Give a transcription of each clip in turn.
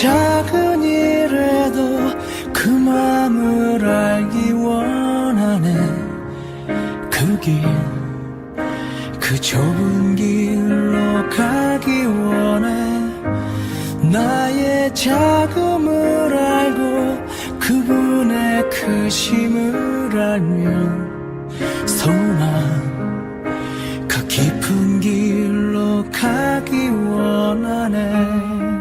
작은 일에도 그 마음을 알기 원하네. 그 길, 그 좁은 길로 가기 원해. 나의 작음을 알고 그분의 크심을 알면 소망 그 깊은 길로 가기 원하네.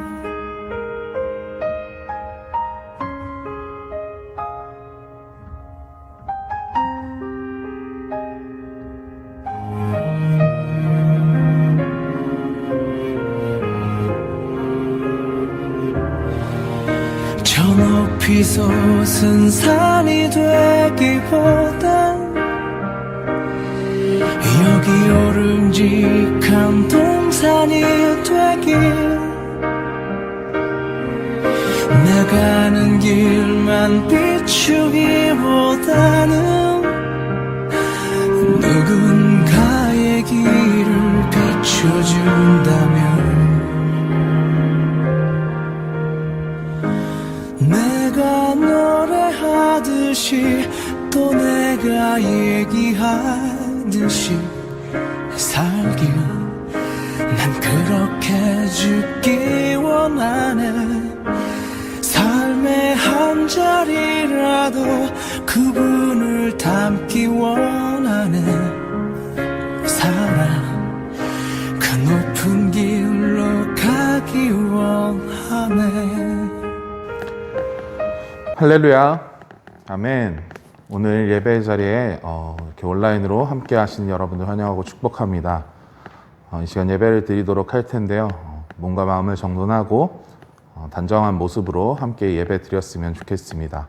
저 높이 솟은 산이 되기보단 여기 오름직한 동산이 되길. 내 가는 길만 비추기보다는 누군가의 길을 비춰준다면 내가 노래하듯이 또 내가 얘기하듯이 살길. 난 그렇게 죽기 원하네. 삶의 한 자리라도 그분을 담기 원하네. 사랑 그 높은 길로 가기 원하네. 할렐루야, 아멘. 오늘 예배 자리에 이렇게 온라인으로 함께 하신 여러분들 환영하고 축복합니다. 이 시간 예배를 드리도록 할 텐데요. 몸과 마음을 정돈하고 단정한 모습으로 함께 예배 드렸으면 좋겠습니다.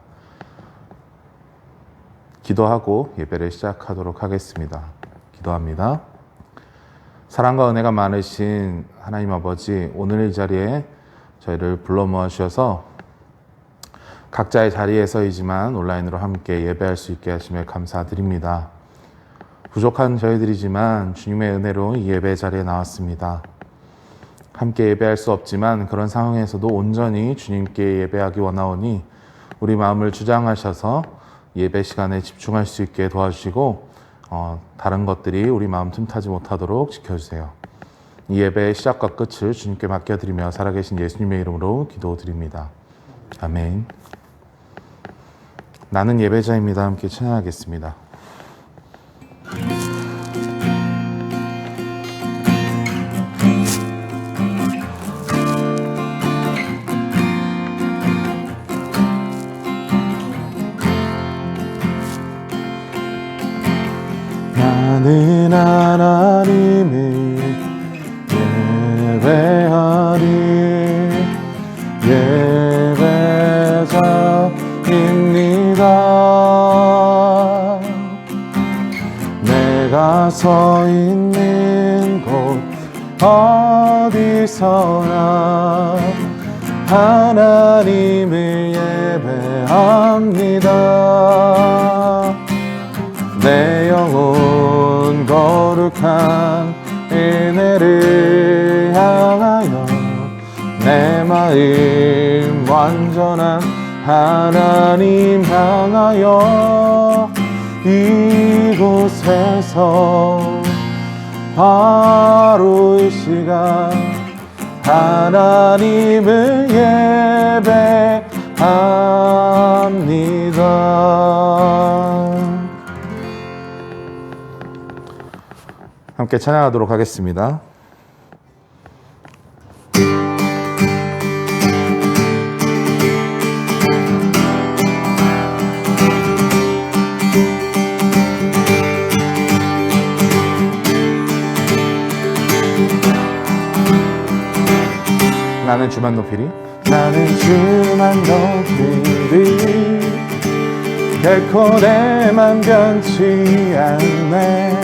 기도하고 예배를 시작하도록 하겠습니다. 기도합니다. 사랑과 은혜가 많으신 하나님 아버지, 오늘 이 자리에 저희를 불러 모아주셔서 각자의 자리에서이지만 온라인으로 함께 예배할 수 있게 하심에 감사드립니다. 부족한 저희들이지만 주님의 은혜로 이 예배 자리에 나왔습니다. 함께 예배할 수 없지만 그런 상황에서도 온전히 주님께 예배하기 원하오니 우리 마음을 주장하셔서 예배 시간에 집중할 수 있게 도와주시고 다른 것들이 우리 마음 틈타지 못하도록 지켜주세요. 이 예배의 시작과 끝을 주님께 맡겨드리며 살아계신 예수님의 이름으로 기도드립니다. 아멘. 나는 예배자입니다. 함께 찬양하겠습니다. 나는 하나님을 예배하리. 예배자입니다. 내가 서 있는 곳 어디서나 하나님을 예배합니다. 내 영혼 거룩한 은혜를 향하여 내 마음 완전한 하나님 향하여 이곳에서 바로 이 시간 하나님을 예배합니다. 함께 찬양하도록 하겠습니다. 나는 주만 높이리. 나는 주만 높이리. 결코 내만 변치 않네.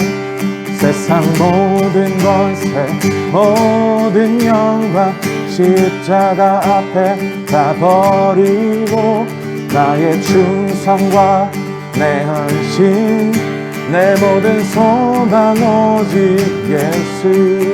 세상 모든 권세 모든 영광 십자가 앞에 다 버리고 나의 충성과 내 헌신 내 모든 소망 오직 예수.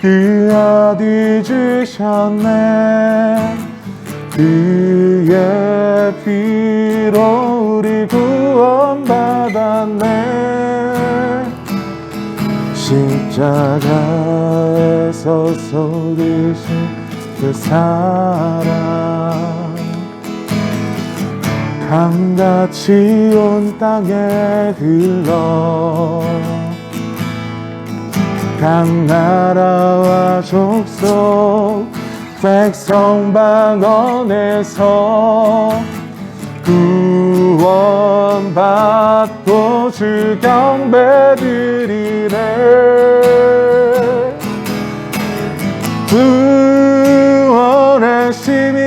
그 아들 주셨네. 그의 피로 우리 구원받았네. 십자가에서 쏟으신 그 사랑 강같이 온 땅에 흘러 각 나라와 족속 백성 방언에서 구원받고 주 경배드리네. 구원하심이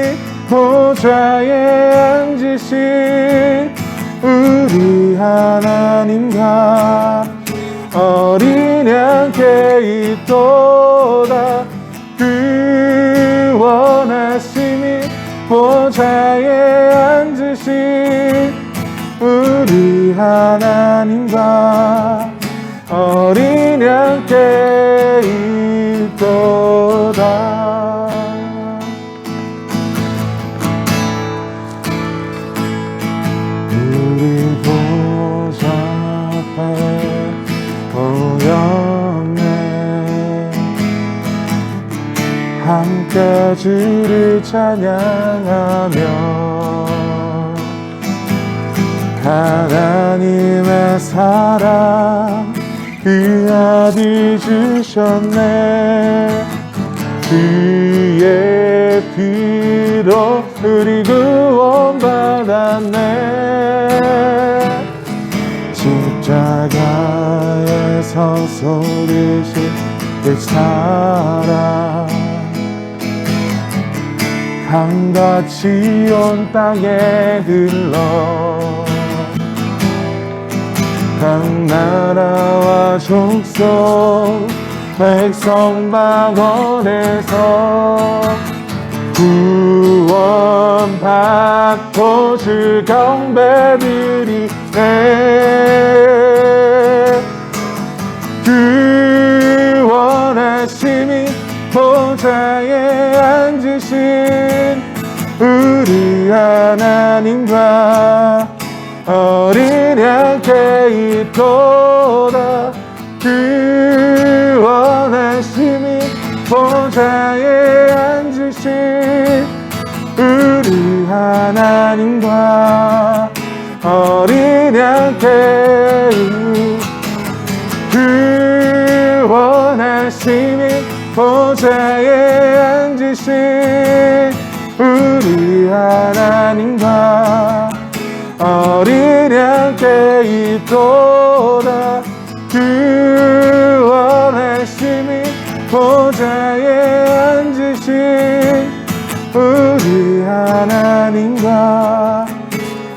보좌에 앉으신 우리 하나님과 어린 양께 있도다. 구원하심이 보좌에 앉으신 우리 하나님과 어린 양께 있도다. 우리 보좌 앞에 모였네. 함께 주를 찬양하며 하나님의 사랑 그 아들 주셨네. 그의 피로 우리 구원받았네. 십자가에서 쏟으신 그 사랑 강같이 온 땅에 흘러 각 나라와 족속 백성 방언에서 구원받고 주 경배드리네. 구원하심이 보좌에 앉으신 우리 하나님과 어린 양께 있도다. 구원하심이 보좌에 앉으신 우리 하나님과 어린 양께 구원하심이 보좌에 앉으신 우리 하나님과 어린 양께 있도다. 구원하심이 보좌에 앉으신 우리 하나님과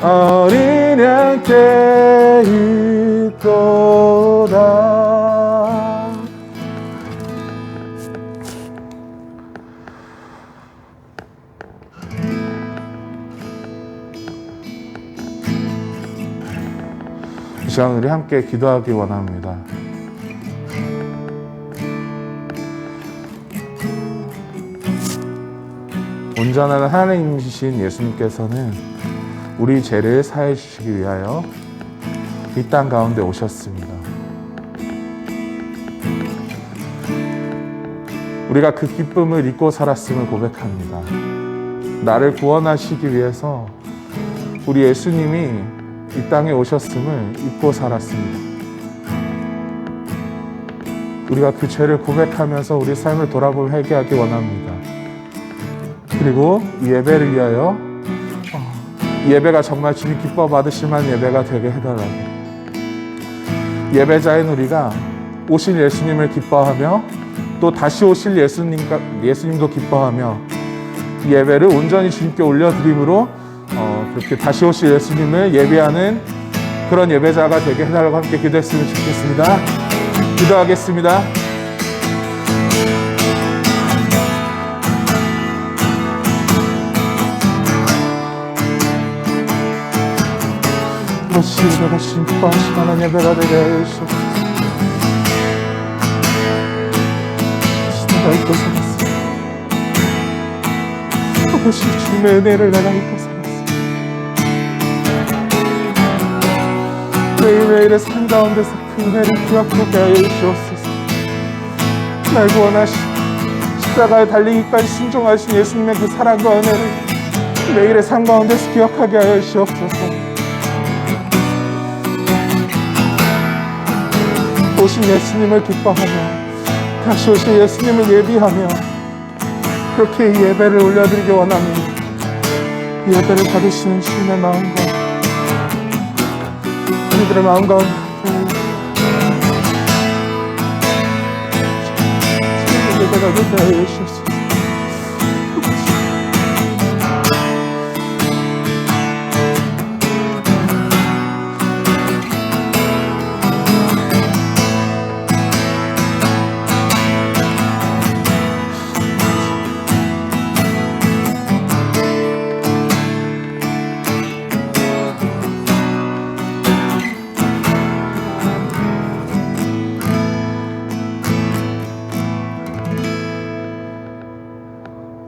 어린 양께 있도다. 이 시간 우리 함께 기도하기 원합니다. 온전한 하나님이신 예수님께서는 우리 죄를 사해 주시기 위하여 이 땅 가운데 오셨습니다. 우리가 그 기쁨을 잊고 살았음을 고백합니다. 나를 구원하시기 위해서 우리 예수님이 이 땅에 오셨음을 잊고 살았습니다. 우리가 그 죄를 고백하면서 우리 삶을 돌아보며 회개하기 원합니다. 그리고 이 예배를 위하여 이 예배가 정말 주님 기뻐 받으실 만한 예배가 되게 해달라고, 예배자인 우리가 오실 예수님을 기뻐하며 또 다시 오실 예수님도 기뻐하며 이 예배를 온전히 주님께 올려드림으로 그렇게 다시 오실 예수님을 예배하는 그런 예배자가 되게 해달라고 함께 기도했으면 좋겠습니다. 기도하겠습니다. 예배가 심판하실 예배가 되게 해주옵소서. 내가 잊고 살았어. 아버지, 주님의 은혜를 내가 잊고 살았어. 매일매일의 삶 가운데서 그 은혜를 기억하게 하여 주옵소서. 날 구원하신 십자가에 달리기까지 순종하신 예수님의 그 사랑과 은혜를 매일의 삶 가운데서 기억하게 하여 주옵소서. 오신 예수님을 기뻐하며 다시 오실 예수님을 예비하며 그렇게 이 예배를 올려드리기 원합니다. 이 예배를 받으시는 주님의 마음과 우리들의 마음 가운데 예배가 되게 하여 주옵소서.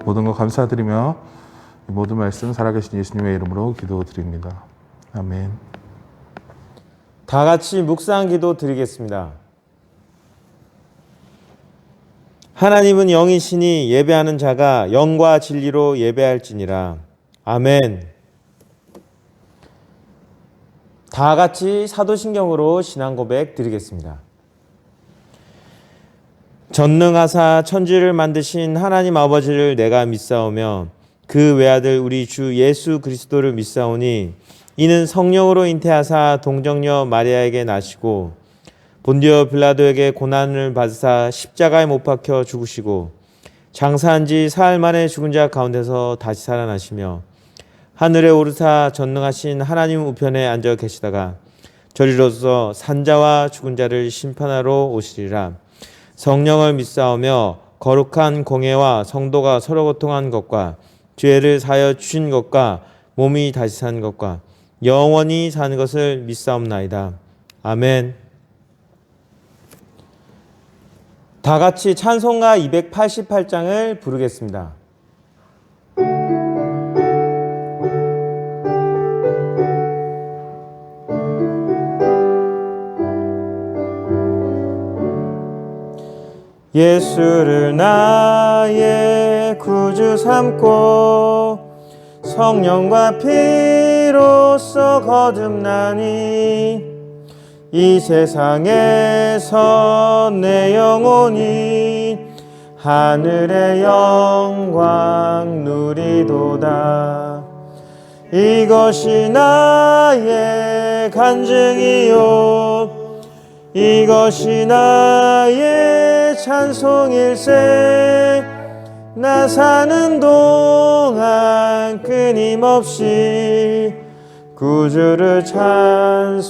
모든 것 감사드리며 이 모든 말씀 살아계신 예수님의 이름으로 기도드립니다. 아멘. 다 같이 묵상 기도 드리겠습니다. 하나님은 영이시니 예배하는 자가 영과 진리로 예배할지니라. 아멘. 다 같이 사도신경으로 신앙 고백 드리겠습니다. 전능하사 천지를 만드신 하나님 아버지를 내가 믿사오며 그 외아들 우리 주 예수 그리스도를 믿사오니 이는 성령으로 잉태하사 동정녀 마리아에게 나시고 본디오 빌라도에게 고난을 받으사 십자가에 못 박혀 죽으시고 장사한 지 사흘 만에 죽은 자 가운데서 다시 살아나시며 하늘에 오르사 전능하신 하나님 우편에 앉아 계시다가 저리로서 산자와 죽은 자를 심판하러 오시리라. 성령을 믿사오며 거룩한 공예와 성도가 서로 고통한 것과 죄를 사하여 주신 것과 몸이 다시 산 것과 영원히 사는 것을 믿사옵나이다. 아멘. 다 같이 찬송가 288장을 부르겠습니다. 예수를 나의 구주 삼고 성령과 피로써 거듭나니 이 세상에서 내 영혼이 하늘의 영광 누리도다. 이것이 나의 간증이요 이것이 나의 찬송일세. 나 사는 동안 끊임없이 구주를 찬송하리로다.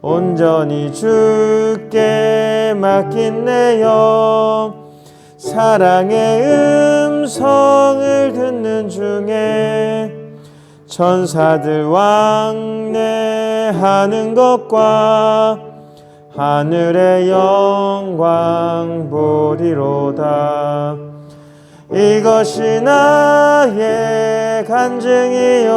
온전히 주께 맡긴 내 영 사랑의 음성을 듣는 중에 천사들 왕래하는 것과 하늘의 영광 보리로다. 이것이 나의 간증이요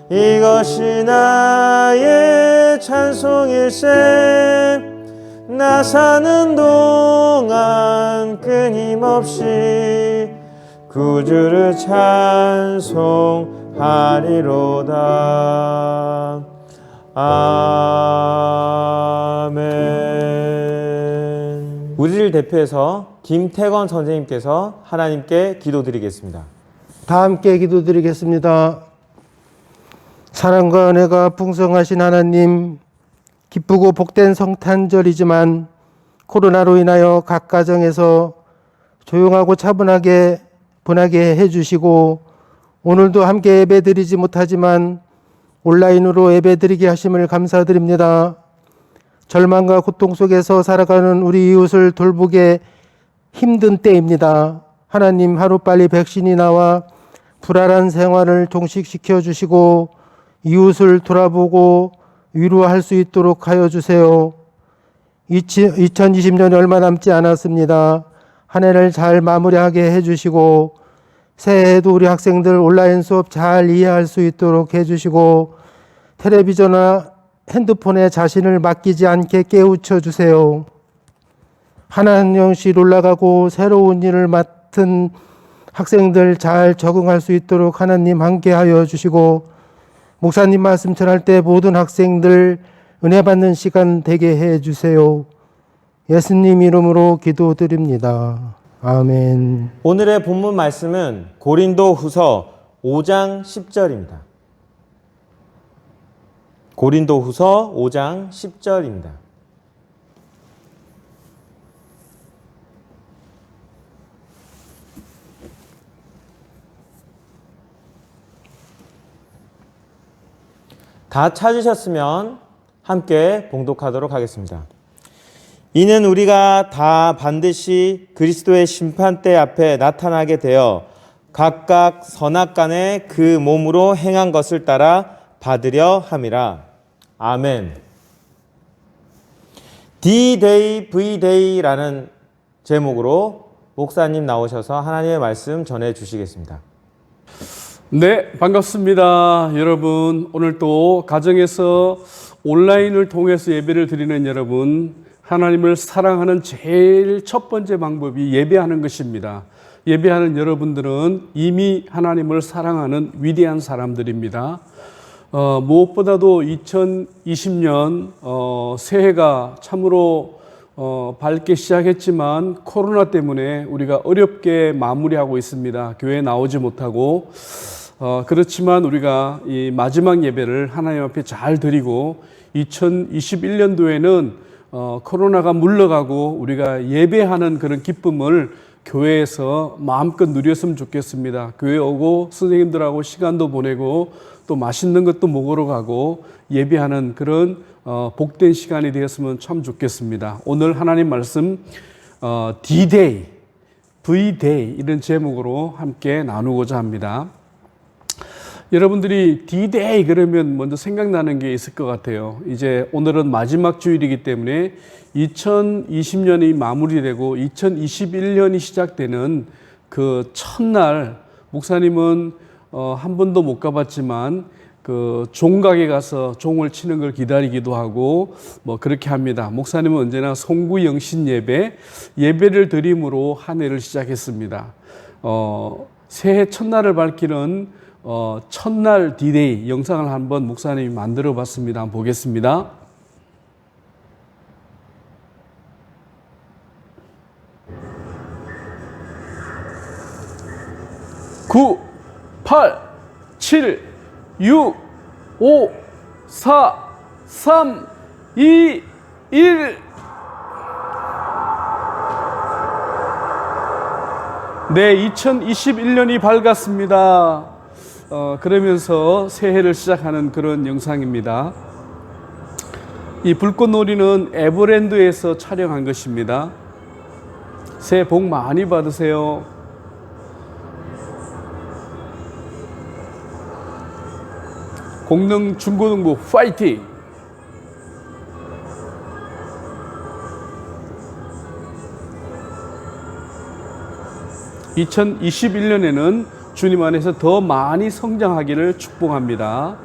이것이 나의 찬송일세. 나 사는 동안 끊임없이 구주를 찬송하리로다. 아멘. 우리를 대표해서 김태건 선생님께서 하나님께 기도드리겠습니다. 다 함께 기도드리겠습니다. 사랑과 은혜가 풍성하신 하나님, 기쁘고 복된 성탄절이지만 코로나로 인하여 각 가정에서 조용하고 차분하게 보내게 해주시고 오늘도 함께 예배드리지 못하지만 온라인으로 예배드리게 하심을 감사드립니다. 절망과 고통 속에서 살아가는 우리 이웃을 돌보게 힘든 때입니다. 하나님, 하루빨리 백신이 나와 불안한 생활을 종식시켜 주시고 이웃을 돌아보고 위로할 수 있도록 하여 주세요. 2020년이 얼마 남지 않았습니다. 한 해를 잘 마무리하게 해주시고 새해에도 우리 학생들 온라인 수업 잘 이해할 수 있도록 해주시고 텔레비전이나 핸드폰에 자신을 맡기지 않게 깨우쳐 주세요. 한 한 명씩 올라가고 새로운 일을 맡은 학생들 잘 적응할 수 있도록 하나님 함께하여 주시고 목사님 말씀 전할 때 모든 학생들 은혜 받는 시간 되게 해 주세요. 예수님 이름으로 기도드립니다. 아멘. 오늘의 본문 말씀은 고린도후서 5장 10절입니다. 고린도후서 5장 10절입니다. 다 찾으셨으면 함께 봉독하도록 하겠습니다. 이는 우리가 다 반드시 그리스도의 심판대 앞에 나타나게 되어 각각 선악간에 그 몸으로 행한 것을 따라 받으려 함이라. 아멘. D-Day, V-Day라는 제목으로 목사님 나오셔서 하나님의 말씀 전해 주시겠습니다. 네, 반갑습니다. 여러분, 오늘 또 가정에서 온라인을 통해서 예배를 드리는 여러분, 하나님을 사랑하는 제일 첫 번째 방법이 예배하는 것입니다. 예배하는 여러분들은 이미 하나님을 사랑하는 위대한 사람들입니다. 무엇보다도 2020년 새해가 참으로 밝게 시작했지만 코로나 때문에 우리가 어렵게 마무리하고 있습니다. 교회에 나오지 못하고 그렇지만 우리가 이 마지막 예배를 하나님 앞에 잘 드리고 2021년도에는 코로나가 물러가고 우리가 예배하는 그런 기쁨을 교회에서 마음껏 누렸으면 좋겠습니다. 교회 오고 선생님들하고 시간도 보내고 또 맛있는 것도 먹으러 가고 예배하는 그런 복된 시간이 되었으면 참 좋겠습니다. 오늘 하나님 말씀 D-Day, V-Day 이런 제목으로 함께 나누고자 합니다. 여러분들이 D-Day 그러면 먼저 생각나는 게 있을 것 같아요. 이제 오늘은 마지막 주일이기 때문에 2020년이 마무리되고 2021년이 시작되는 그 첫날, 목사님은 한 번도 못 가봤지만 그 종각에 가서 종을 치는 걸 기다리기도 하고 뭐 그렇게 합니다. 목사님은 언제나 송구영신 예배를 드림으로 한 해를 시작했습니다. 새해 첫날을 밝히는 첫날 D-Day 영상을 한번 목사님이 만들어 봤습니다. 한번 보겠습니다. (9) 8 7 6 5 4 3 2 1 네, 2021년이 밝았습니다. 그러면서 새해를 시작하는 그런 영상입니다. 이 불꽃놀이는 에버랜드에서 촬영한 것입니다. 새해 복 많이 받으세요. 공릉 중고등부 파이팅! (2021년에는) 주님 안에서 더 많이 성장하기를 축복합니다.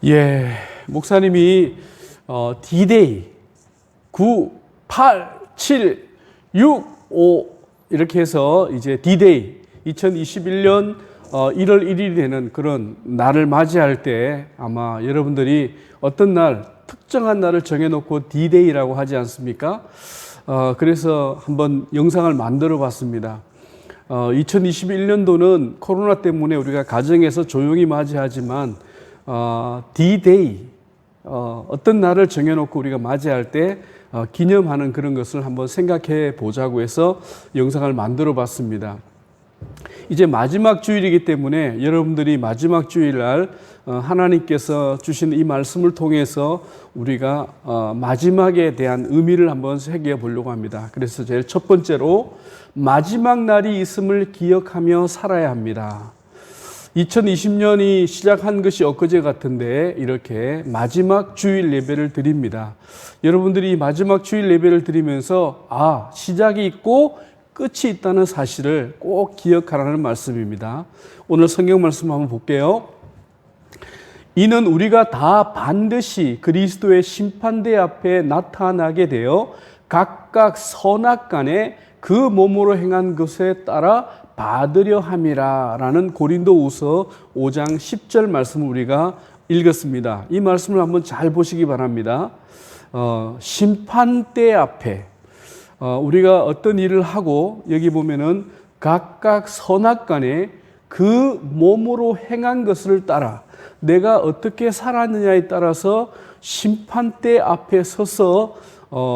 예, 목사님이 D-Day 9, 8, 7, 6, 5 이렇게 해서 이제 D-Day 2021년 1월 1일이 되는 그런 날을 맞이할 때 아마 여러분들이 어떤 날, 특정한 날을 정해놓고 D-Day라고 하지 않습니까? 그래서 한번 영상을 만들어 봤습니다. 2021년도는 코로나 때문에 우리가 가정에서 조용히 맞이하지만 D-Day 어떤 날을 정해놓고 우리가 맞이할 때 기념하는 그런 것을 한번 생각해 보자고 해서 영상을 만들어 봤습니다. 이제 마지막 주일이기 때문에 여러분들이 마지막 주일날 하나님께서 주신 이 말씀을 통해서 우리가 마지막에 대한 의미를 한번 새겨 보려고 합니다. 그래서 제일 첫 번째로 마지막 날이 있음을 기억하며 살아야 합니다. 2020년이 시작한 것이 엊그제 같은데 이렇게 마지막 주일 예배를 드립니다. 여러분들이 마지막 주일 예배를 드리면서 시작이 있고 끝이 있다는 사실을 꼭 기억하라는 말씀입니다. 오늘 성경 말씀 한번 볼게요. 이는 우리가 다 반드시 그리스도의 심판대 앞에 나타나게 되어 각각 선악간에 그 몸으로 행한 것에 따라 받으려 함이라 라는 고린도후서 5장 10절 말씀을 우리가 읽었습니다. 이 말씀을 한번 잘 보시기 바랍니다. 심판대 앞에 우리가 어떤 일을 하고 여기 보면은 각각 선악간에 그 몸으로 행한 것을 따라 내가 어떻게 살았느냐에 따라서 심판대 앞에 서서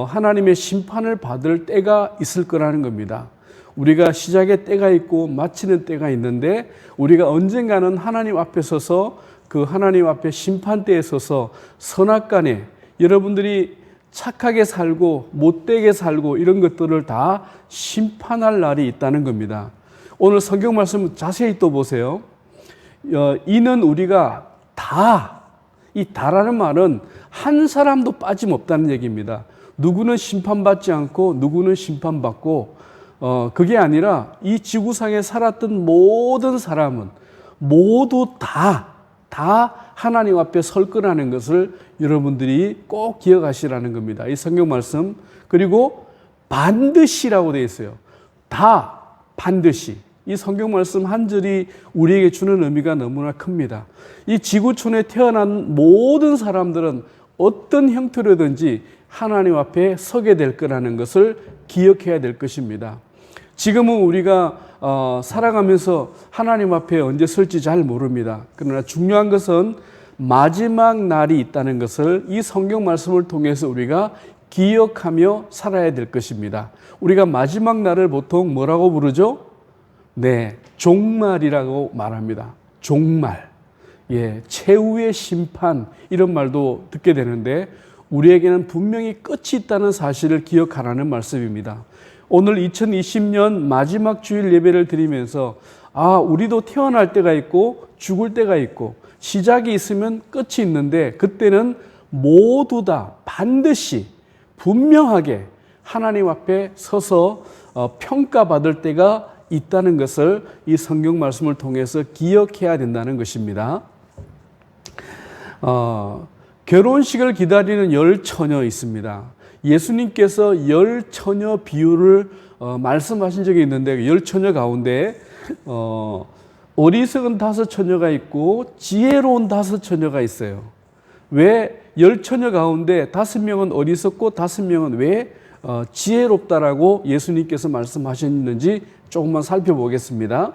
하나님의 심판을 받을 때가 있을 거라는 겁니다. 우리가 시작의 때가 있고 마치는 때가 있는데 우리가 언젠가는 하나님 앞에 서서 그 하나님 앞에 심판대에 서서 선악간에 여러분들이 착하게 살고 못되게 살고 이런 것들을 다 심판할 날이 있다는 겁니다. 오늘 성경 말씀 자세히 또 보세요. 이는 우리가 다, 이 다라는 말은 한 사람도 빠짐없다는 얘기입니다. 누구는 심판받지 않고 누구는 심판받고 그게 아니라 이 지구상에 살았던 모든 사람은 모두 다 하나님 앞에 설 거라는 것을 여러분들이 꼭 기억하시라는 겁니다. 이 성경 말씀. 그리고 반드시라고 되어 있어요. 다 반드시. 이 성경 말씀 한 절이 우리에게 주는 의미가 너무나 큽니다. 이 지구촌에 태어난 모든 사람들은 어떤 형태로든지 하나님 앞에 서게 될 거라는 것을 기억해야 될 것입니다. 지금은 우리가 살아가면서 하나님 앞에 언제 설지 잘 모릅니다. 그러나 중요한 것은 마지막 날이 있다는 것을 이 성경 말씀을 통해서 우리가 기억하며 살아야 될 것입니다. 우리가 마지막 날을 보통 뭐라고 부르죠? 네, 종말이라고 말합니다. 종말. 최후의 심판 이런 말도 듣게 되는데 우리에게는 분명히 끝이 있다는 사실을 기억하라는 말씀입니다. 오늘 2020년 마지막 주일 예배를 드리면서 우리도 태어날 때가 있고 죽을 때가 있고 시작이 있으면 끝이 있는데 그때는 모두 다 반드시 분명하게 하나님 앞에 서서 평가받을 때가 있다는 것을 이 성경 말씀을 통해서 기억해야 된다는 것입니다. 결혼식을 기다리는 열 처녀 있습니다. 예수님께서 열 처녀 비유를 말씀하신 적이 있는데 열 처녀 가운데 어리석은 5 처녀가 있고 지혜로운 5 처녀가 있어요. 왜 열 처녀 가운데 5명은 어리석고 5명은 왜 지혜롭다라고 예수님께서 말씀하셨는지 조금만 살펴보겠습니다.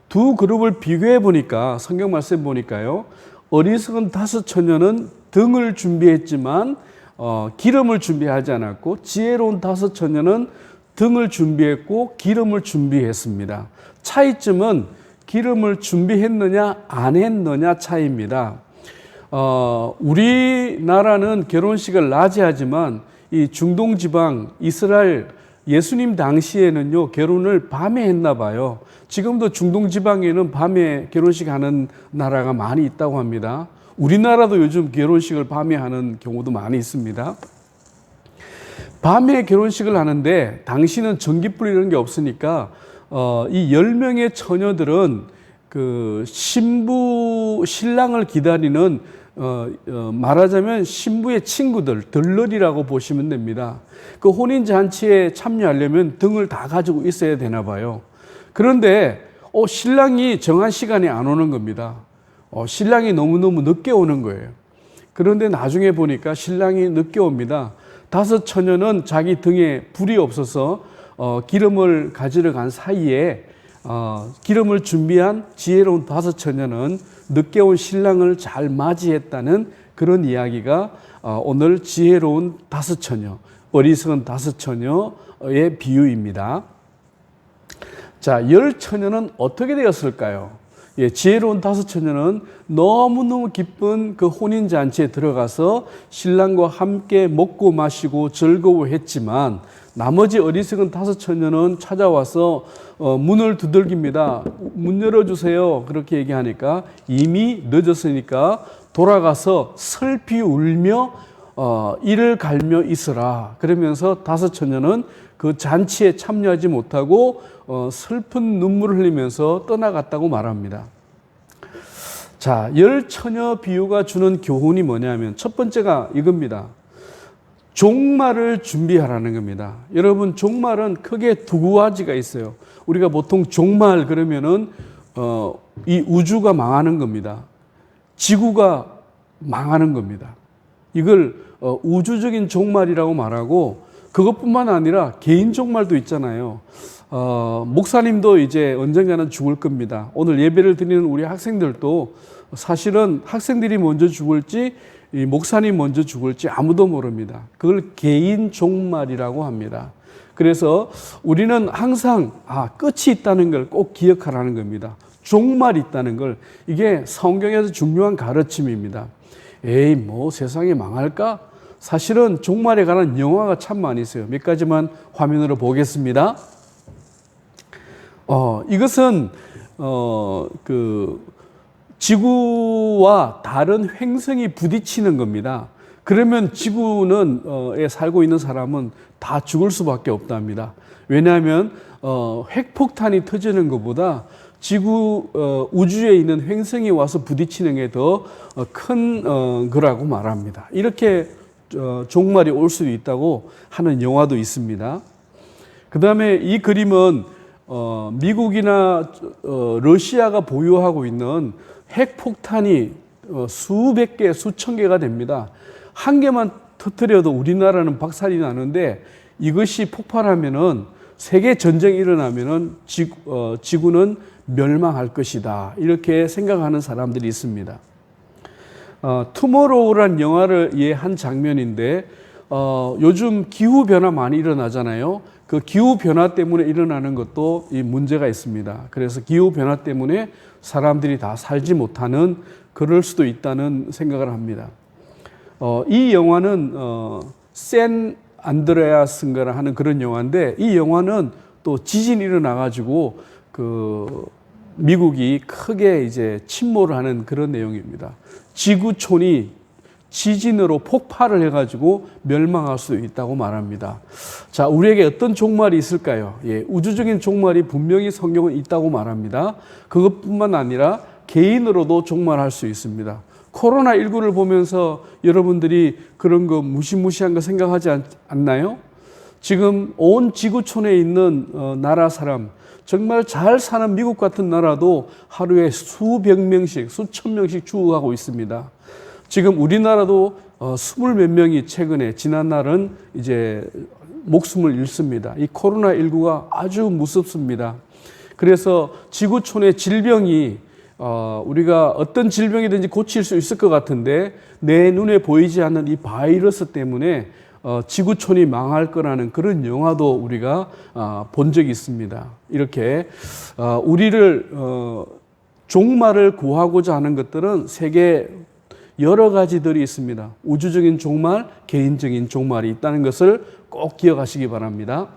두 그룹을 비교해 보니까 성경 말씀 보니까요. 어리석은 5 처녀는 등을 준비했지만 기름을 준비하지 않았고 지혜로운 5 처녀는 등을 준비했고 기름을 준비했습니다. 차이점은 기름을 준비했느냐 안 했느냐 차이입니다. 우리나라는 결혼식을 낮에 하지만 이 중동 지방 이스라엘 예수님 당시에는요 결혼을 밤에 했나 봐요. 지금도 중동 지방에는 밤에 결혼식 하는 나라가 많이 있다고 합니다. 우리나라도 요즘 결혼식을 밤에 하는 경우도 많이 있습니다. 밤에 결혼식을 하는데 당시는 전기불 이런 게 없으니까 이 10명의 처녀들은 그 신랑을 기다리는 말하자면 신부의 친구들, 들러리라고 보시면 됩니다. 그 혼인잔치에 참여하려면 등을 다 가지고 있어야 되나 봐요. 그런데 신랑이 정한 시간에 안 오는 겁니다. 신랑이 너무너무 늦게 오는 거예요. 그런데 나중에 보니까 신랑이 늦게 옵니다. 5 처녀는 자기 등에 불이 없어서 기름을 가지러 간 사이에 기름을 준비한 지혜로운 5 처녀는 늦게 온 신랑을 잘 맞이했다는 그런 이야기가 오늘 지혜로운 5 처녀, 어리석은 5 처녀의 비유입니다. 자, 열 처녀는 어떻게 되었을까요? 예, 지혜로운 다섯 처녀는 너무너무 기쁜 그 혼인잔치에 들어가서 신랑과 함께 먹고 마시고 즐거워했지만 나머지 어리석은 다섯 처녀는 찾아와서 문을 두들깁니다. 문 열어주세요. 그렇게 얘기하니까 이미 늦었으니까 돌아가서 슬피 울며 이를 갈며 있으라. 그러면서 다섯 처녀는 그 잔치에 참여하지 못하고 슬픈 눈물을 흘리면서 떠나갔다고 말합니다. 자, 열 처녀 비유가 주는 교훈이 뭐냐면 첫 번째가 이겁니다. 종말을 준비하라는 겁니다. 여러분, 종말은 크게 두 가지가 있어요. 우리가 보통 종말 그러면은 이 우주가 망하는 겁니다. 지구가 망하는 겁니다. 이걸 우주적인 종말이라고 말하고 그것뿐만 아니라 개인 종말도 있잖아요. 목사님도 이제 언젠가는 죽을 겁니다. 오늘 예배를 드리는 우리 학생들도 사실은 학생들이 먼저 죽을지 이 목사님 먼저 죽을지 아무도 모릅니다. 그걸 개인 종말이라고 합니다. 그래서 우리는 항상 끝이 있다는 걸 꼭 기억하라는 겁니다. 종말이 있다는 걸, 이게 성경에서 중요한 가르침입니다. 에이, 뭐 세상이 망할까? 사실은 종말에 관한 영화가 참 많이 있어요. 몇 가지만 화면으로 보겠습니다. 이것은 지구와 다른 행성이 부딪히는 겁니다. 그러면 지구는 살고 있는 사람은 다 죽을 수밖에 없답니다. 왜냐하면 핵폭탄이 터지는 것보다 우주에 있는 행성이 와서 부딪히는 게 더 큰 거라고 말합니다. 이렇게 종말이 올 수도 있다고 하는 영화도 있습니다. 그 다음에 이 그림은 미국이나 러시아가 보유하고 있는 핵폭탄이 수백 개, 수천 개가 됩니다. 한 개만 터뜨려도 우리나라는 박살이 나는데 이것이 폭발하면은 세계 전쟁이 일어나면은 지구는 멸망할 것이다. 이렇게 생각하는 사람들이 있습니다. 투모로우란 영화의 한 장면인데 요즘 기후 변화 많이 일어나잖아요. 그 기후 변화 때문에 일어나는 것도 이 문제가 있습니다. 그래서 기후 변화 때문에 사람들이 다 살지 못하는, 그럴 수도 있다는 생각을 합니다. 이 영화는 샌 안드레아스인가 하는 그런 영화인데, 이 영화는 또 지진이 일어나가지고 미국이 크게 이제 침몰을 하는 그런 내용입니다. 지구촌이 지진으로 폭발을 해가지고 멸망할 수 있다고 말합니다. 자, 우리에게 어떤 종말이 있을까요? 예, 우주적인 종말이 분명히 성경은 있다고 말합니다. 그것뿐만 아니라 개인으로도 종말할 수 있습니다. 코로나19를 보면서 여러분들이 그런 거 무시무시한 거 생각하지 않나요? 지금 온 지구촌에 있는 나라 사람, 정말 잘 사는 미국 같은 나라도 하루에 수백 명씩, 수천 명씩 죽어가고 있습니다. 지금 우리나라도 20몇 명이 최근에 지난날은 이제 목숨을 잃습니다. 이 코로나19가 아주 무섭습니다. 그래서 지구촌의 질병이 우리가 어떤 질병이든지 고칠 수 있을 것 같은데 내 눈에 보이지 않는 이 바이러스 때문에 지구촌이 망할 거라는 그런 영화도 우리가 본 적이 있습니다. 이렇게 우리를 종말을 구하고자 하는 것들은 세계 여러 가지들이 있습니다. 우주적인 종말, 개인적인 종말이 있다는 것을 꼭 기억하시기 바랍니다.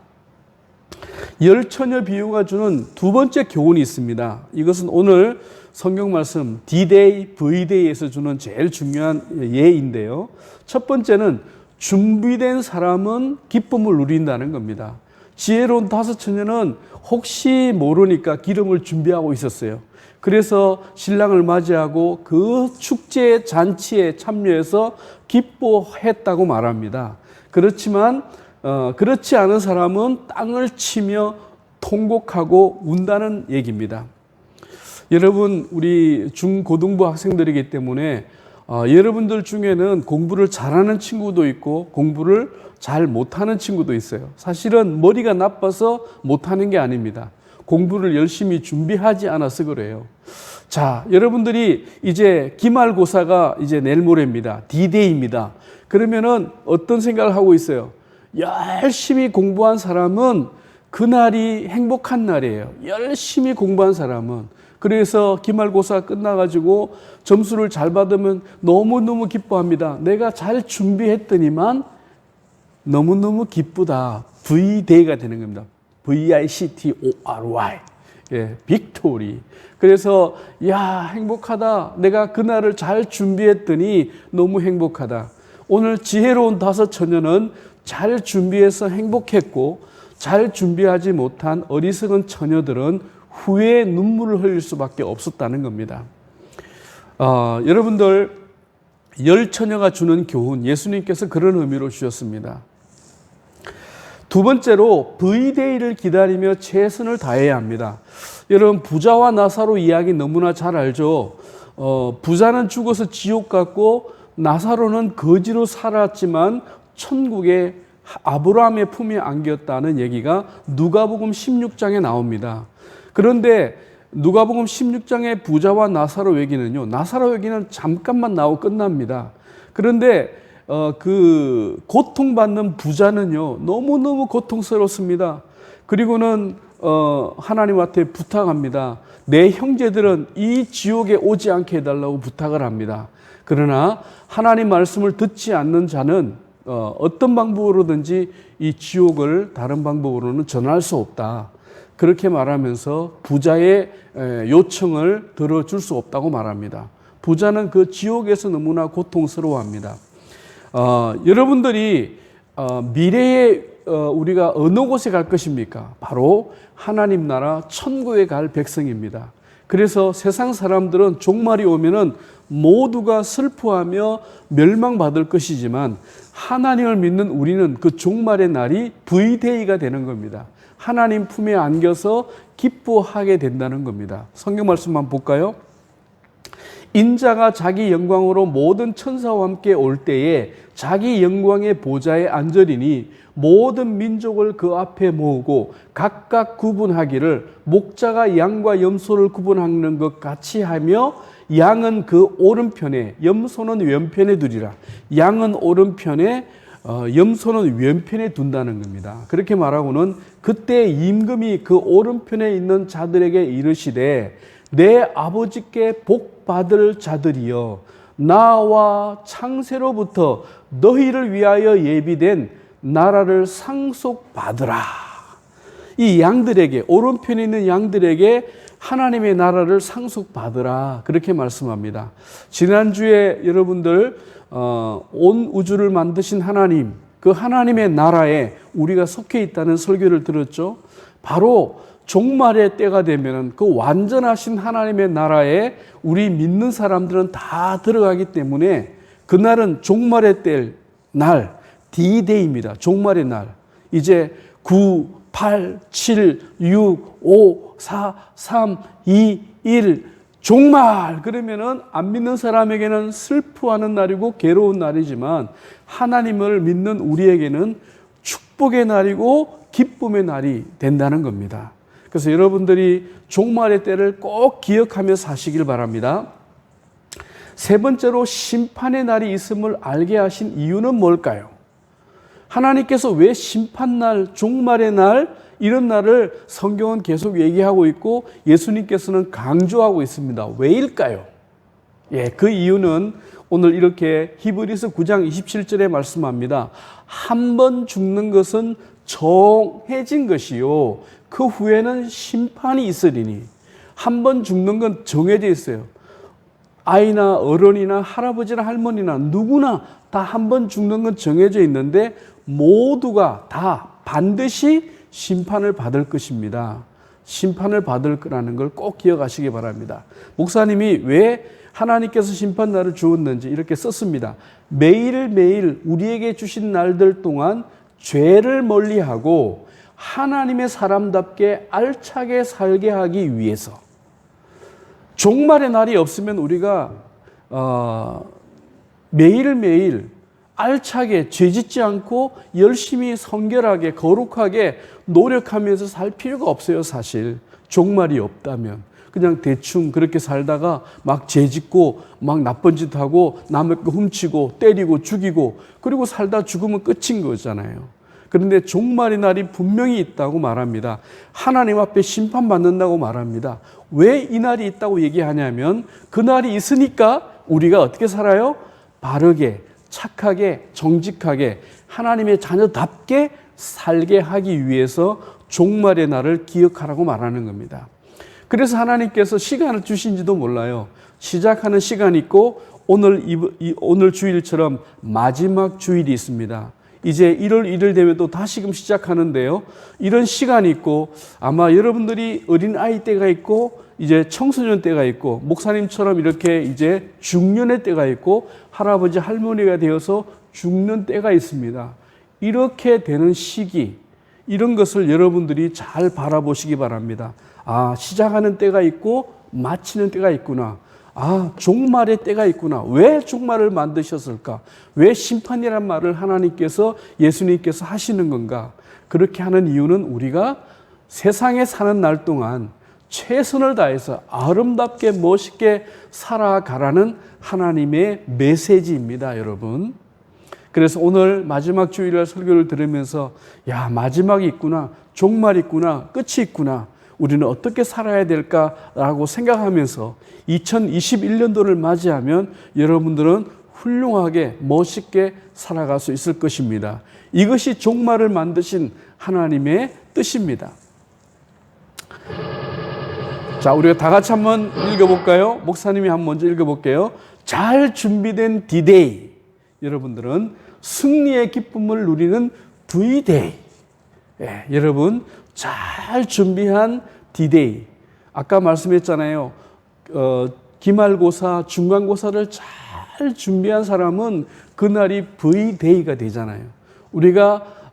열 처녀 비유가 주는 두 번째 교훈이 있습니다. 이것은 오늘 성경 말씀 D-Day, V-Day에서 주는 제일 중요한 예인데요. 첫 번째는 준비된 사람은 기쁨을 누린다는 겁니다. 지혜로운 다섯 처녀는 혹시 모르니까 기름을 준비하고 있었어요. 그래서 신랑을 맞이하고 그 축제 잔치에 참여해서 기뻐했다고 말합니다. 그렇지만 그렇지 않은 사람은 땅을 치며 통곡하고 운다는 얘기입니다. 여러분, 우리 중고등부 학생들이기 때문에 여러분들 중에는 공부를 잘하는 친구도 있고 공부를 잘 못하는 친구도 있어요. 사실은 머리가 나빠서 못하는 게 아닙니다. 공부를 열심히 준비하지 않아서 그래요. 자, 여러분들이 이제 기말고사가 이제 내일 모레입니다. D-Day입니다. 그러면은 어떤 생각을 하고 있어요? 열심히 공부한 사람은 그날이 행복한 날이에요. 열심히 공부한 사람은. 그래서 기말고사 끝나가지고 점수를 잘 받으면 너무너무 기뻐합니다. 내가 잘 준비했더니만 너무너무 기쁘다. V-Day가 되는 겁니다. V-I-C-T-O-R-Y. 예, 빅토리. 그래서 야, 행복하다. 내가 그날을 잘 준비했더니 너무 행복하다. 오늘 지혜로운 5 처녀는 잘 준비해서 행복했고, 잘 준비하지 못한 어리석은 처녀들은 후에 눈물을 흘릴 수밖에 없었다는 겁니다. 여러분들, 10 처녀가 주는 교훈, 예수님께서 그런 의미로 주셨습니다. 두 번째로 V-Day를 기다리며 최선을 다해야 합니다. 여러분, 부자와 나사로 이야기 너무나 잘 알죠. 부자는 죽어서 지옥 갔고 나사로는 거지로 살았지만 천국에 아브라함의 품에 안겼다는 얘기가 누가복음 16장에 나옵니다. 그런데 누가복음 16장의 부자와 나사로 얘기는요, 나사로 얘기는 잠깐만 나오고 끝납니다. 그런데 그 고통받는 부자는요, 너무너무 고통스럽습니다. 그리고는 하나님한테 부탁합니다. 내 형제들은 이 지옥에 오지 않게 해달라고 부탁을 합니다. 그러나 하나님 말씀을 듣지 않는 자는 어떤 방법으로든지 이 지옥을 다른 방법으로는 전할 수 없다. 그렇게 말하면서 부자의 요청을 들어줄 수 없다고 말합니다. 부자는 그 지옥에서 너무나 고통스러워합니다. 여러분들이 미래에 우리가 어느 곳에 갈 것입니까? 바로 하나님 나라 천국에 갈 백성입니다. 그래서 세상 사람들은 종말이 오면은 모두가 슬퍼하며 멸망받을 것이지만 하나님을 믿는 우리는 그 종말의 날이 V-Day가 되는 겁니다. 하나님 품에 안겨서 기뻐하게 된다는 겁니다. 성경 말씀만 볼까요? 인자가 자기 영광으로 모든 천사와 함께 올 때에 자기 영광의 보좌에 앉으리니 모든 민족을 그 앞에 모으고 각각 구분하기를 목자가 양과 염소를 구분하는 것 같이 하며 양은 그 오른편에 염소는 왼편에 두리라. 양은 오른편에 염소는 왼편에 둔다는 겁니다. 그렇게 말하고는 그때 임금이 그 오른편에 있는 자들에게 이르시되 내 아버지께 복 받을 자들이여 나와 창세로부터 너희를 위하여 예비된 나라를 상속받으라. 이 양들에게, 오른편에 있는 양들에게 하나님의 나라를 상속받으라. 그렇게 말씀합니다. 지난주에 여러분들 온 우주를 만드신 하나님, 그 하나님의 나라에 우리가 속해 있다는 설교를 들었죠. 바로 종말의 때가 되면 그 완전하신 하나님의 나라에 우리 믿는 사람들은 다 들어가기 때문에 그날은 종말의 때 날, D-Day입니다. 종말의 날. 이제 9, 8, 7, 6, 5, 4, 3, 2, 1 종말. 그러면은 안 믿는 사람에게는 슬퍼하는 날이고 괴로운 날이지만 하나님을 믿는 우리에게는 축복의 날이고 기쁨의 날이 된다는 겁니다. 그래서 여러분들이 종말의 때를 꼭 기억하며 사시길 바랍니다. 세 번째로 심판의 날이 있음을 알게 하신 이유는 뭘까요? 하나님께서 왜 심판날, 종말의 날, 이런 날을 성경은 계속 얘기하고 있고 예수님께서는 강조하고 있습니다. 왜일까요? 그 이유는 오늘 이렇게 히브리서 9장 27절에 말씀합니다. 한 번 죽는 것은 정해진 것이요 그 후에는 심판이 있으리니. 한 번 죽는 건 정해져 있어요. 아이나 어른이나 할아버지나 할머니나 누구나 다 한 번 죽는 건 정해져 있는데 모두가 다 반드시 심판을 받을 것입니다. 심판을 받을 거라는 걸 꼭 기억하시기 바랍니다. 목사님이 왜 하나님께서 심판날을 주었는지 이렇게 썼습니다. 매일매일 우리에게 주신 날들 동안 죄를 멀리하고 하나님의 사람답게 알차게 살게 하기 위해서. 종말의 날이 없으면 우리가 매일매일 알차게 죄짓지 않고 열심히 성결하게 거룩하게 노력하면서 살 필요가 없어요. 사실 종말이 없다면 그냥 대충 그렇게 살다가 막 죄짓고 막 나쁜 짓 하고 남의 거 훔치고 때리고 죽이고 그리고 살다 죽으면 끝인 거잖아요. 그런데 종말의 날이 분명히 있다고 말합니다. 하나님 앞에 심판받는다고 말합니다. 왜 이 날이 있다고 얘기하냐면 그 날이 있으니까 우리가 어떻게 살아요? 바르게, 착하게, 정직하게 하나님의 자녀답게 살게 하기 위해서 종말의 날을 기억하라고 말하는 겁니다. 그래서 하나님께서 시간을 주신지도 몰라요. 시작하는 시간이 있고 오늘 주일처럼 마지막 주일이 있습니다. 이제 1월 1일 되면 또 다시금 시작하는데요. 이런 시간이 있고 아마 여러분들이 어린아이 때가 있고 이제 청소년 때가 있고 목사님처럼 이렇게 이제 중년의 때가 있고 할아버지 할머니가 되어서 죽는 때가 있습니다. 이렇게 되는 시기 이런 것을 여러분들이 잘 바라보시기 바랍니다. 아, 시작하는 때가 있고 마치는 때가 있구나. 아, 종말의 때가 있구나. 왜 종말을 만드셨을까? 왜 심판이란 말을 하나님께서 예수님께서 하시는 건가? 그렇게 하는 이유는 우리가 세상에 사는 날 동안 최선을 다해서 아름답게 멋있게 살아가라는 하나님의 메시지입니다, 여러분. 그래서 오늘 마지막 주일날 설교를 들으면서 야, 마지막이 있구나, 종말이 있구나, 끝이 있구나. 우리는 어떻게 살아야 될까라고 생각하면서 2021년도를 맞이하면 여러분들은 훌륭하게 멋있게 살아갈 수 있을 것입니다. 이것이 종말을 만드신 하나님의 뜻입니다. 자, 우리가 다 같이 한번 읽어볼까요? 목사님이 한번 먼저 읽어볼게요. 잘 준비된 D-Day. 여러분들은 승리의 기쁨을 누리는 V-Day. 예, 여러분 잘 준비한 D-Day. 아까 말씀했잖아요. 기말고사, 중간고사를 잘 준비한 사람은 그날이 V-Day가 되잖아요. 우리가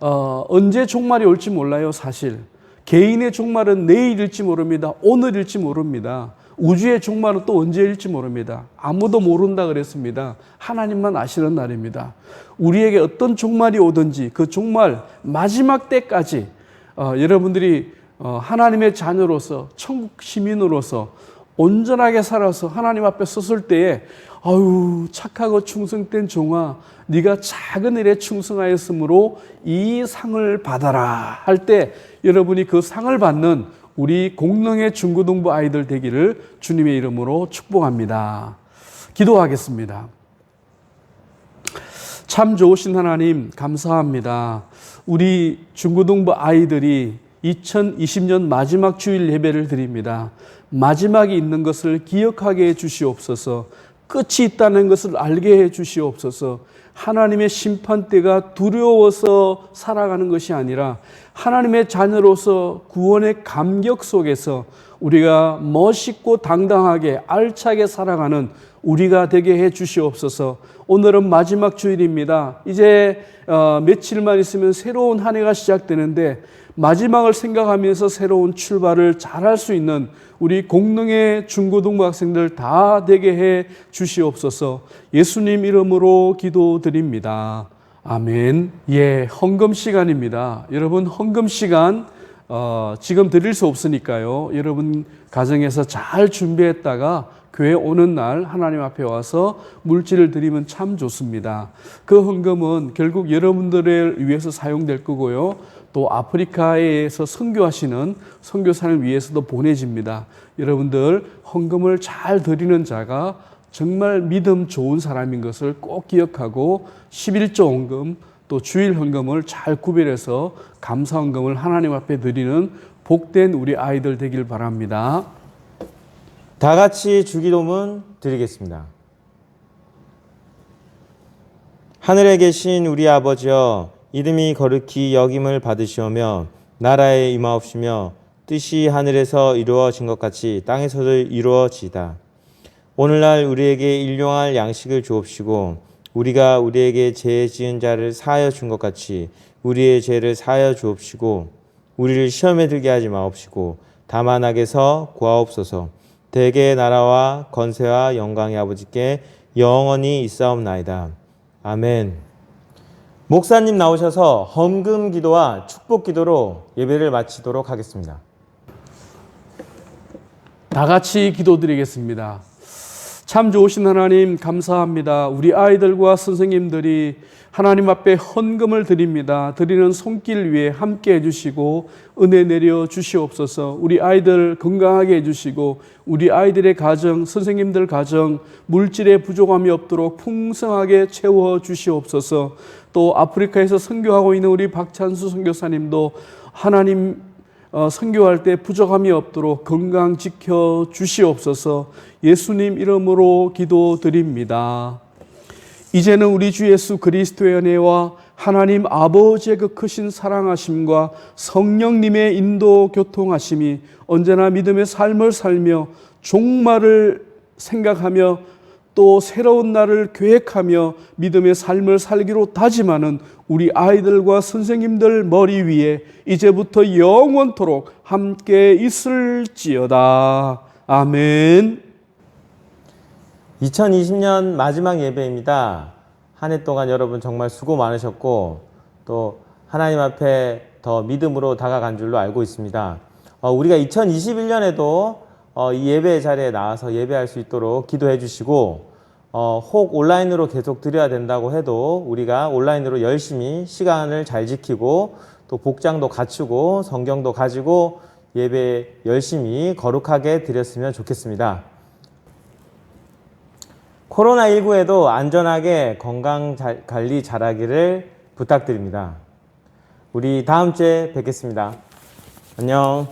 언제 종말이 올지 몰라요, 사실. 개인의 종말은 내일일지 모릅니다. 오늘일지 모릅니다. 우주의 종말은 또 언제일지 모릅니다. 아무도 모른다 그랬습니다. 하나님만 아시는 날입니다. 우리에게 어떤 종말이 오든지 그 종말 마지막 때까지 여러분들이 하나님의 자녀로서 천국 시민으로서 온전하게 살아서 하나님 앞에 섰을 때에 아유 착하고 충성된 종아 네가 작은 일에 충성하였으므로 이 상을 받아라 할 때 여러분이 그 상을 받는 우리 공릉의 중고등부 아이들 되기를 주님의 이름으로 축복합니다. 기도하겠습니다. 참 좋으신 하나님 감사합니다. 우리 중고등부 아이들이 2020년 마지막 주일 예배를 드립니다. 마지막이 있는 것을 기억하게 해 주시옵소서. 끝이 있다는 것을 알게 해 주시옵소서. 하나님의 심판대가 두려워서 살아가는 것이 아니라 하나님의 자녀로서 구원의 감격 속에서 우리가 멋있고 당당하게 알차게 살아가는 우리가 되게 해 주시옵소서. 오늘은 마지막 주일입니다. 이제 며칠만 있으면 새로운 한 해가 시작되는데 마지막을 생각하면서 새로운 출발을 잘할 수 있는 우리 공릉의 중고등부 학생들 다 되게 해 주시옵소서. 예수님 이름으로 기도드립니다. 아멘. 예, 헌금 시간입니다. 여러분 헌금 시간 지금 드릴 수 없으니까요. 여러분 가정에서 잘 준비했다가 교회 오는 날 하나님 앞에 와서 물질을 드리면 참 좋습니다. 그 헌금은 결국 여러분들을 위해서 사용될 거고요. 또 아프리카에서 선교하시는 선교사를 위해서도 보내집니다. 여러분들 헌금을 잘 드리는 자가 정말 믿음 좋은 사람인 것을 꼭 기억하고 11조 헌금 또 주일 헌금을 잘 구별해서 감사 헌금을 하나님 앞에 드리는 복된 우리 아이들 되길 바랍니다. 다 같이 주기도문 드리겠습니다. 하늘에 계신 우리 아버지여, 이름이 거룩히 여김을 받으시오며 나라에 임하옵시며 뜻이 하늘에서 이루어진 것 같이 땅에서도 이루어지이다. 오늘날 우리에게 일용할 양식을 주옵시고 우리가 우리에게 죄 지은 자를 사하여 준 것 같이 우리의 죄를 사하여 주옵시고 우리를 시험에 들게 하지 마옵시고 다만 악에서 구하옵소서. 대개의 나라와 건세와 영광의 아버지께 영원히 있사옵나이다. 아멘. 목사님 나오셔서 헌금 기도와 축복 기도로 예배를 마치도록 하겠습니다. 다 같이 기도드리겠습니다. 참 좋으신 하나님 감사합니다. 우리 아이들과 선생님들이 하나님 앞에 헌금을 드립니다. 드리는 손길 위에 함께 해주시고 은혜 내려 주시옵소서. 우리 아이들 건강하게 해주시고 우리 아이들의 가정, 선생님들 가정 물질에 부족함이 없도록 풍성하게 채워 주시옵소서. 또 아프리카에서 선교하고 있는 우리 박찬수 선교사님도 하나님 선교할 때 부족함이 없도록 건강 지켜 주시옵소서. 예수님 이름으로 기도드립니다. 이제는 우리 주 예수 그리스도의 은혜와 하나님 아버지의 그 크신 사랑하심과 성령님의 인도 교통하심이 언제나 믿음의 삶을 살며 종말을 생각하며 또 새로운 날을 계획하며 믿음의 삶을 살기로 다짐하는 우리 아이들과 선생님들 머리 위에 이제부터 영원토록 함께 있을지어다. 아멘. 2020년 마지막 예배입니다. 한 해 동안 여러분 정말 수고 많으셨고 또 하나님 앞에 더 믿음으로 다가간 줄로 알고 있습니다. 우리가 2021년에도 이 예배 자리에 나와서 예배할 수 있도록 기도해 주시고 혹 온라인으로 계속 드려야 된다고 해도 우리가 온라인으로 열심히 시간을 잘 지키고 또 복장도 갖추고 성경도 가지고 예배 열심히 거룩하게 드렸으면 좋겠습니다. 코로나19에도 안전하게 건강관리 잘하기를 부탁드립니다. 우리 다음 주에 뵙겠습니다. 안녕.